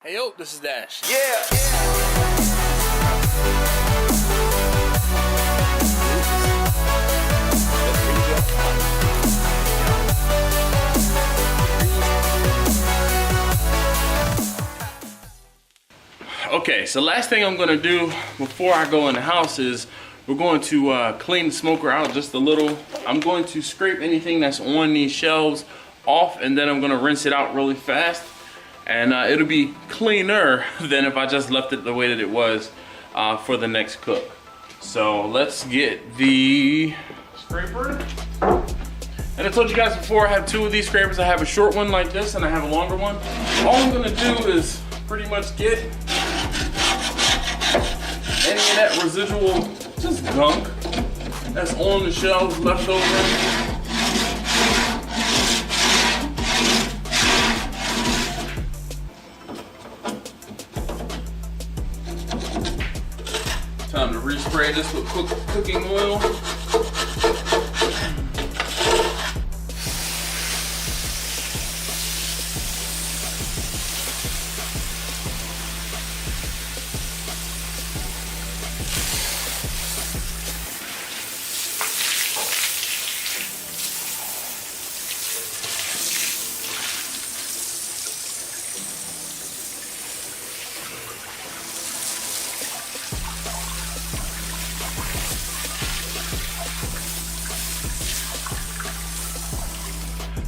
Hey yo, this is Dash. Yeah. Okay, so last thing I'm gonna do before I go in the house is we're going to clean the smoker out just a little. I'm going to scrape anything that's on these shelves off, and then I'm gonna rinse it out really fast. And it'll be cleaner than if I just left it the way that it was for the next cook. So let's get the scraper. And I told you guys before, I have two of these scrapers. I have a short one like this and I have a longer one. All I'm gonna do is pretty much get any of that residual just gunk that's on the shelves left over. Time to respray this with cooking oil.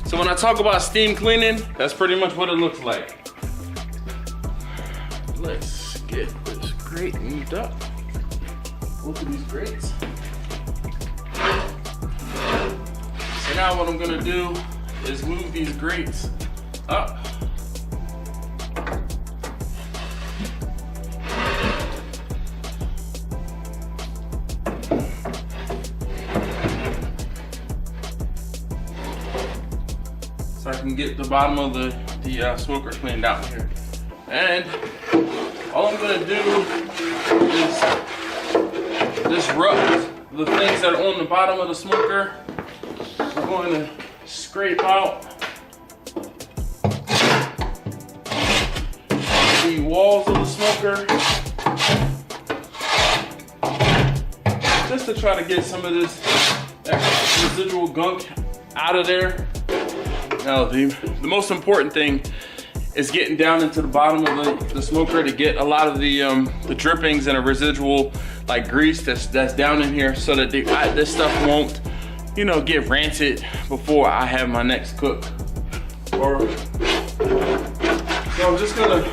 So when I talk about steam cleaning, that's pretty much what it looks like. Let's get this grate moved up. Both of these grates. So now what I'm gonna do is move these grates up. So I can get the bottom of the smoker cleaned out here. And all I'm gonna do is disrupt the things that are on the bottom of the smoker. We're going to scrape out the walls of the smoker just to try to get some of this residual gunk out of there. Now, the most important thing is getting down into the bottom of the smoker to get a lot of the drippings and a residual like grease that's down in here, so that this stuff won't, you know, get rancid before I have my next cook. So I'm just gonna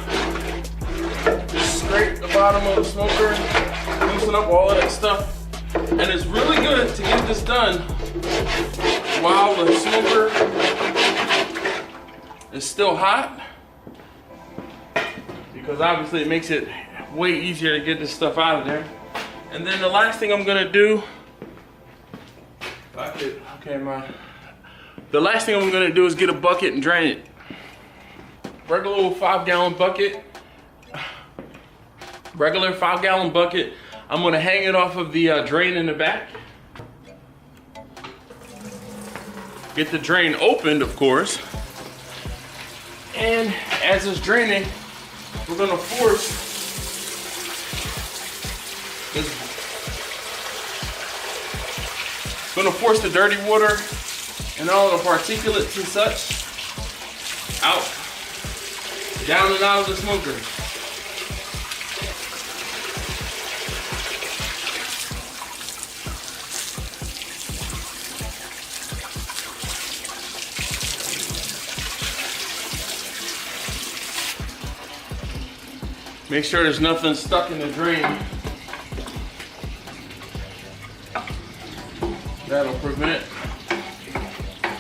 scrape the bottom of the smoker, loosen up all of that stuff, and it's really good to get this done while the smoker is still hot, because obviously it makes it way easier to get this stuff out of there. And then the last thing I'm gonna do, the last thing I'm gonna do is get a bucket and drain it. Regular little 5-gallon bucket. Regular 5-gallon bucket. I'm gonna hang it off of the drain in the back. Get the drain opened, of course. And as it's draining, we're gonna force the dirty water and all the particulates and such out, down and out of the smoker. Make sure there's nothing stuck in the drain. That'll prevent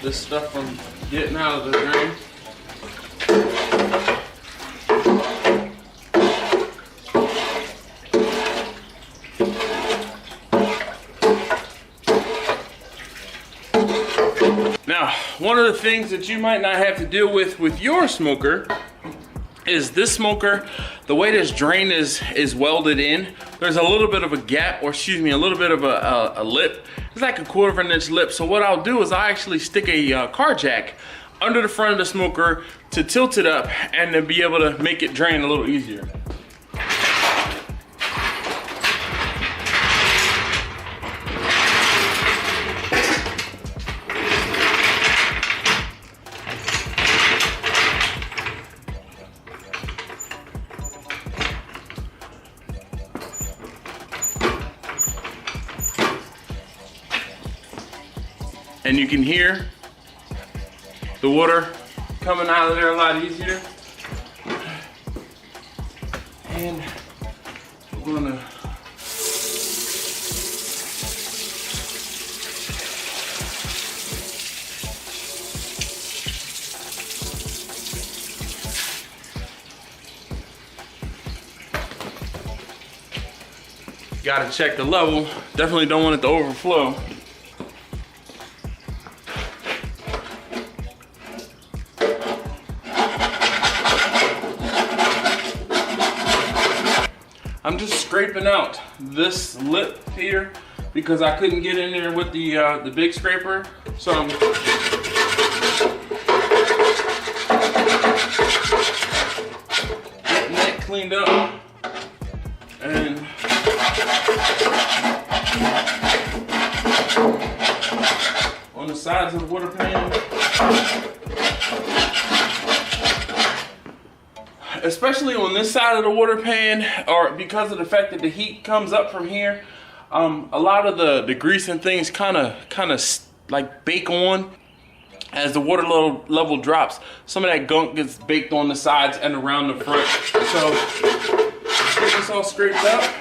this stuff from getting out of the drain. Now, one of the things that you might not have to deal with your smoker is this smoker, the way this drain is welded in, there's a little bit of a gap, or excuse me, a little bit of a lip. It's like a 1/4 inch lip. So what I'll do is I actually stick a car jack under the front of the smoker to tilt it up and to be able to make it drain a little easier. And you can hear the water coming out of there a lot easier. And we're gonna gotta check the level. Definitely don't want it to overflow. I'm just scraping out this lip here because I couldn't get in there with the big scraper. So I'm getting that cleaned up. And on the sides of the water pan. Especially on this side of the water pan, or because of the fact that the heat comes up from here, a lot of the grease and things kind of like bake on as the water level drops. Some of that gunk gets baked on the sides and around the front. So get this all scraped up,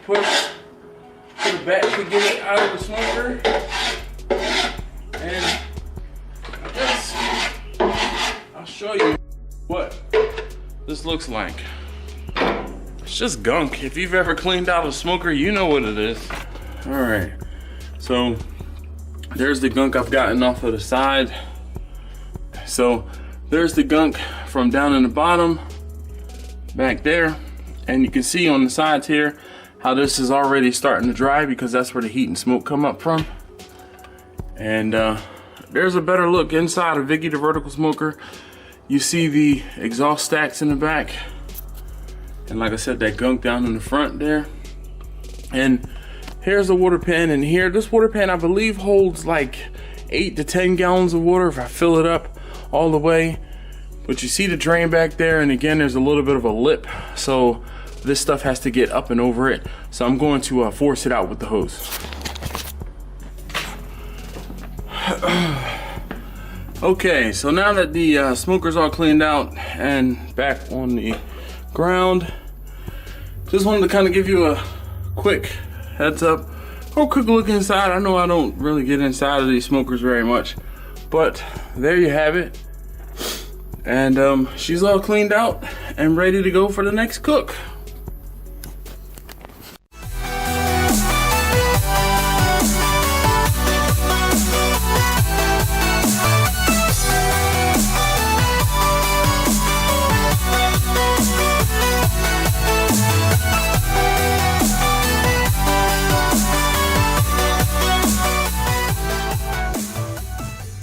push to the back to get it out of the smoker, and I'll show you what this looks like. It's just gunk. If you've ever cleaned out a smoker, you know what it is. All right, so there's the gunk I've gotten off of the side. So there's the gunk from down in the bottom back there, and you can see on the sides here how this is already starting to dry because that's where the heat and smoke come up from. And there's a better look inside of Vicky the vertical smoker. You see the exhaust stacks in the back, and like I said, that gunk down in the front there. And here's the water pan in here. This water pan, I believe, holds like 8 to 10 gallons of water if I fill it up all the way. But you see the drain back there, and again, there's a little bit of a lip, so this stuff has to get up and over it. So I'm going to force it out with the hose. Okay, so now that the smoker's all cleaned out and back on the ground, just wanted to kind of give you a quick heads up or quick look inside. I know I don't really get inside of these smokers very much, but there you have it. And she's all cleaned out and ready to go for the next cook.